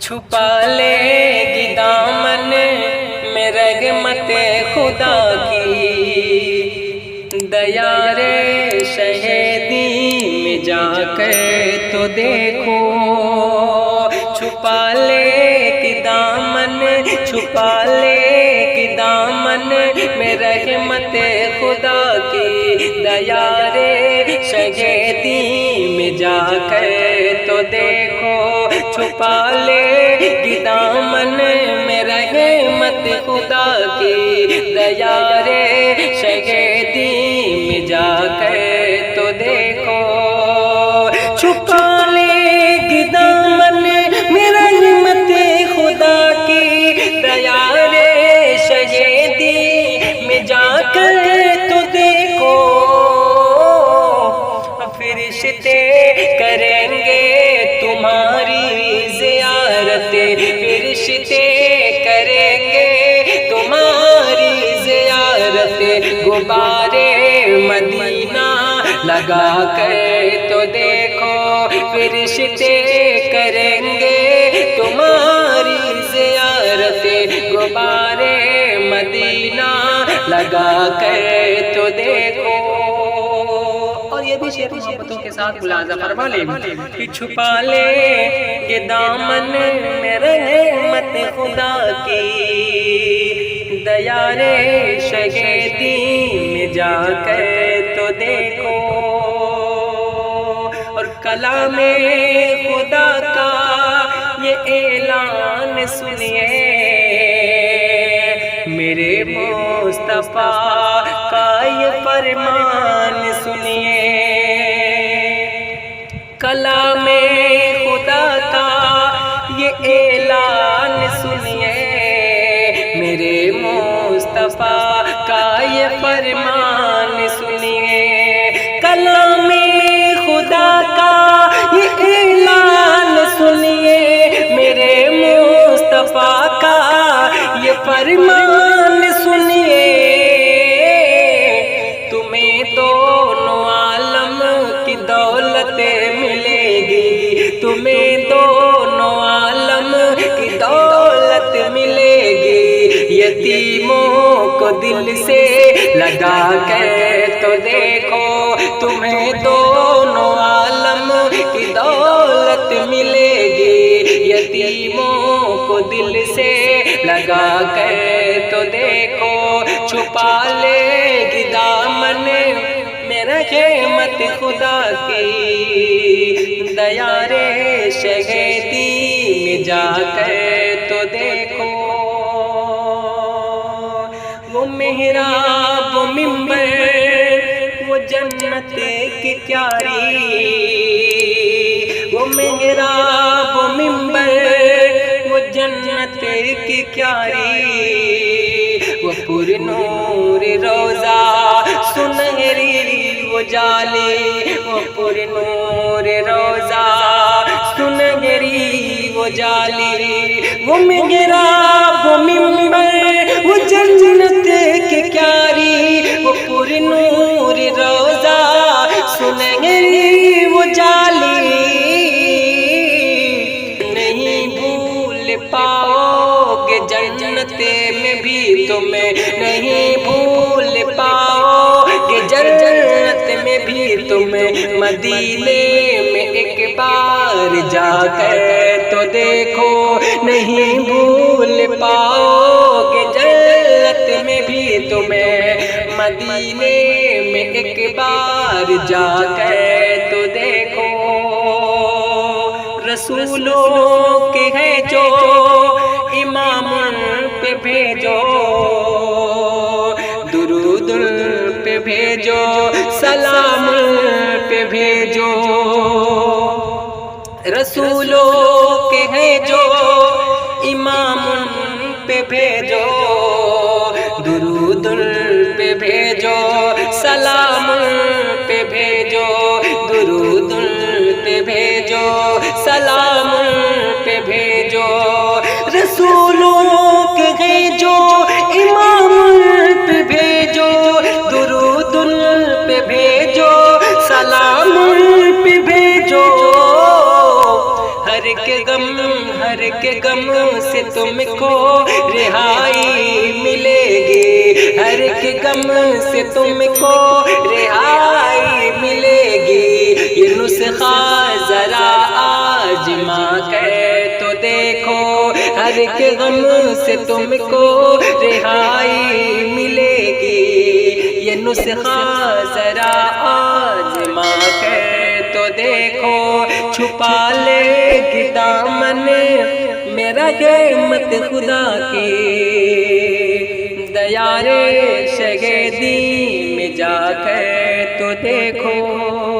چھپا لے گی دامن میں رحمت خدا کی، دیار شہیدی میں جا کر تو دیکھو، چھپا لے گی دامن، چھپا لے گی دامن میں رحمت خدا کی، دیار شہیدی میں جا کر تو دیکھو، چھپا لے گی دامن میں رحمت خدا کی، دیار شہیدی میں جا کر تو دیکھو، چھپا لے گی دامن میں رحمت خدا کی، دیار شہیدی میں جا کر تو دیکھو، فرشتے کریں گے تمہاری زیارت، فرشتے کریں گے تمہاری زیارت، غبار مدینہ لگا کر تو دیکھو، فرشتے کریں گے تمہاری زیارت، غبار مدینہ لگا کر تو دیکھو۔ اور یہ بھی شعر محبتوں کے ساتھ ملاحظہ فرما لیں کہ چھپا لے یہ دامن میں رحمت خدا کی، دیار شہیدی میں جا کر تو دیکھو، اور کلام خدا کا یہ اعلان سنیے، میرے مصطفیٰ کا یہ فرمان سنیے، کلام خدا کا یہ اعلان سنیے، میرے مصطفیٰ کا یہ فرمان سنیے، کلام خدا کا یہ اعلان سنیے، میرے مصطفیٰ کا یہ فرمان سنیے، تمہیں دونوں عالم کی دولت ملے گی، تمہیں دونوں عالم کی دولت ملے گی، یتیموں کو دل سے لگا کر تو دیکھو، تمہیں دونوں عالم کی دولت ملے گی، یتیموں کو دل سے لگا کر تو دیکھو، چھپا لے گی دامن میں رحمت خدا کی، دیار شہیدی میں جا کر تو دیکھو، وہ محراب و منبر وہ جنت کی کیاری، وہ محراب و منبر وہ جنت کی کیاری، وہ پر نور روضہ سنہری وہ جالی، وہ پر نور روضہ سنہری وہ جالی، وہ محراب و منبر وہ جنت کی کیاری، وہ پر نور روضہ سنہری وہ جالی، نہیں بھول پاؤ گے جنت میں بھی تمہیں، نہیں بھول پاؤ گے جنت میں بھی تمہیں، مدینے میں ایک بار جا کر تو دیکھو، نہیں بھول پاؤ گے جنت میں بھی تمہیں، مدینے میں ایک بار جا کر تو دیکھو، رسولوں کے ہیں جو امام پہ بھیجو، درود پہ بھیجو، سلام پہ بھیجو، رسولوں کے ہیں جو امام پہ بھیجو، درود پہ بھیجو، سلام پہ بھیجو، درود پہ بھیجو، سلام پہ بھیجو، رسولوں کے ہیں جو امام پہ بھیجو، درود پہ بھیجو، سلام پہ بھیجو، ہر ایک غم ہر کے غم سے تم کو رہائی ملے گی، ہر کے غم سے تم کو رہائی ملے گی۔ یہ نسخہ ذرا آزما کر تو دیکھو، ہر کے غم سے تم کو رہائی ملے گی۔ یہ نسخہ ذرا آزما کر تو دیکھو، چھپا لے گی دامن میرا رحمت خدا کی، دیارے شہیدی میں جا کر تو دیکھو۔